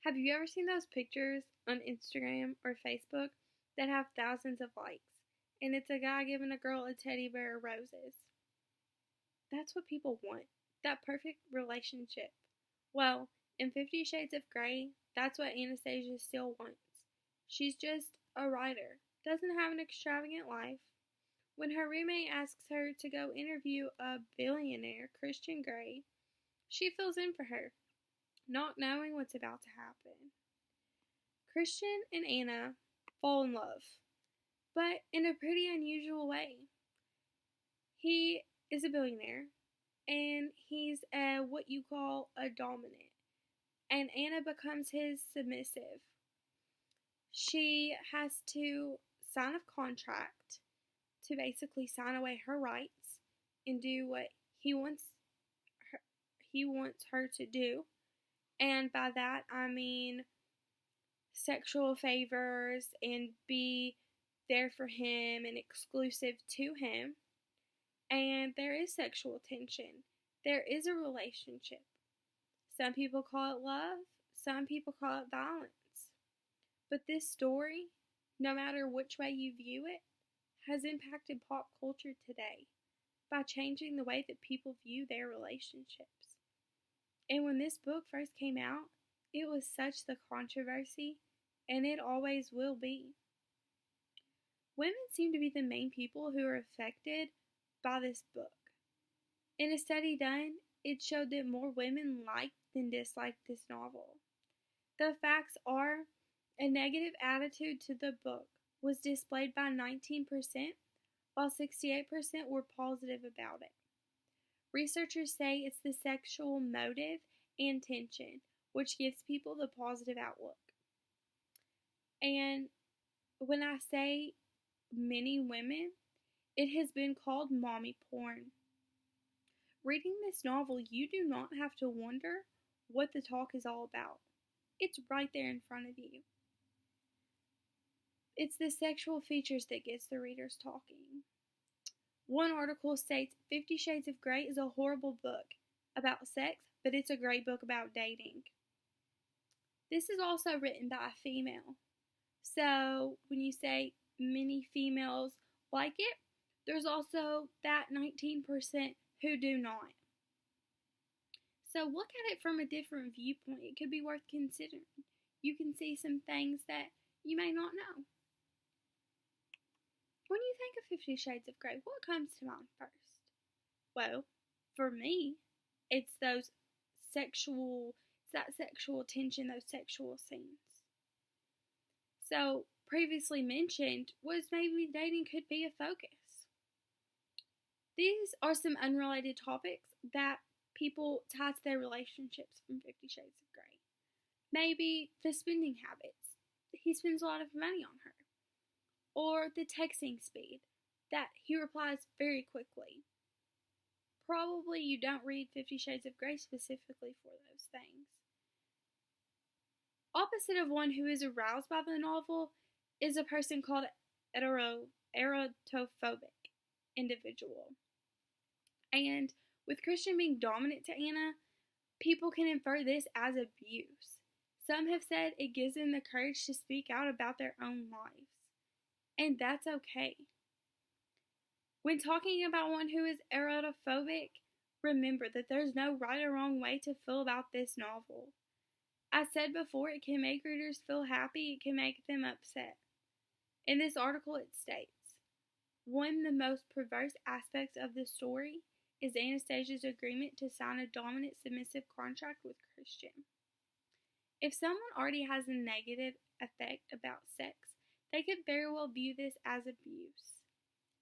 Have you ever seen those pictures on Instagram or Facebook that have thousands of likes? And it's a guy giving a girl a teddy bear or roses. That's what people want. That perfect relationship. Well, in 50 Shades of Grey, that's what Anastasia still wants. She's just a writer, doesn't have an extravagant life. When her roommate asks her to go interview a billionaire, Christian Grey, she fills in for her, not knowing what's about to happen. Christian and Anna fall in love, but in a pretty unusual way. He is a billionaire, and he's what you call a dominant, and Anna becomes his submissive. She has to sign a contract to basically sign away her rights and do what he wants her to do. And by that I mean sexual favors and be there for him and exclusive to him. And there is sexual tension. There is a relationship. Some people call it love, some people call it violence. But this story, no matter which way you view it, has impacted pop culture today by changing the way that people view their relationships. And when this book first came out, it was such the controversy, and it always will be. Women seem to be the main people who are affected by this book. In a study done, it showed that more women liked than disliked this novel. The facts are, a negative attitude to the book was displayed by 19%, while 68% were positive about it. Researchers say it's the sexual motive and tension which gives people the positive outlook. And when I say many women, it has been called mommy porn. Reading this novel, you do not have to wonder what the talk is all about. It's right there in front of you. It's the sexual features that gets the readers talking. One article states 50 Shades of Grey is a horrible book about sex, but it's a great book about dating. This is also written by a female. So when you say many females like it, there's also that 19% who do not. So look at it from a different viewpoint. It could be worth considering. You can see some things that you may not know. When you think of 50 Shades of Grey, what comes to mind first? Well, for me, it's that sexual tension, those sexual scenes. So, previously mentioned was maybe dating could be a focus. These are some unrelated topics that people tie to their relationships from 50 Shades of Grey. Maybe the spending habits. He spends a lot of money on her. Or the texting speed, that he replies very quickly. Probably you don't read 50 Shades of Grey specifically for those things. Opposite of one who is aroused by the novel is a person called erotophobic individual. And with Christian being dominant to Anna, people can infer this as abuse. Some have said it gives them the courage to speak out about their own lives. And that's okay. When talking about one who is erotophobic, remember that there's no right or wrong way to feel about this novel. I said before, it can make readers feel happy, it can make them upset. In this article it states, one of the most perverse aspects of the story is Anastasia's agreement to sign a dominant submissive contract with Christian. If someone already has a negative effect about sex, they could very well view this as abuse.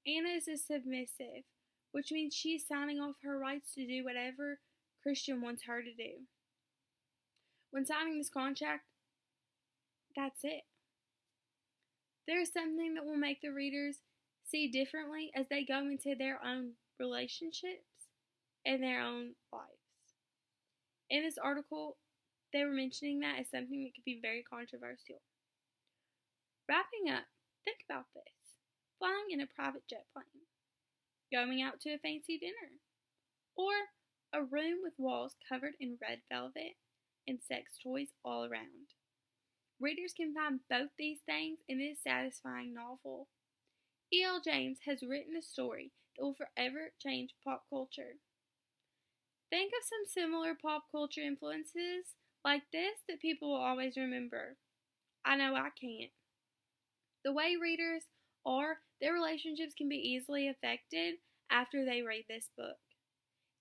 Anna is a submissive, which means she's signing off her rights to do whatever Christian wants her to do. When signing this contract, that's it. There's something that will make the readers see differently as they go into their own relationships and their own lives. In this article, they were mentioning that as something that could be very controversial. Wrapping up, think about this. Flying in a private jet plane, going out to a fancy dinner, or a room with walls covered in red velvet and sex toys all around. Readers can find both these things in this satisfying novel. E.L. James has written a story that will forever change pop culture. Think of some similar pop culture influences like this that people will always remember. I know I can't. The way readers or their relationships can be easily affected after they read this book.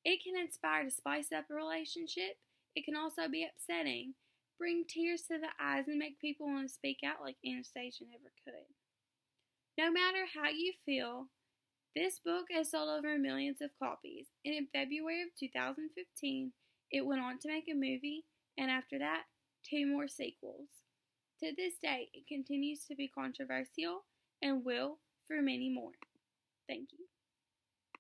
It can inspire to spice up a relationship. It can also be upsetting, bring tears to the eyes, and make people want to speak out like Anastasia never could. No matter how you feel, this book has sold over millions of copies, and in February of 2015, it went on to make a movie, and after that, 2 more sequels. To this day, it continues to be controversial and will for many more. Thank you.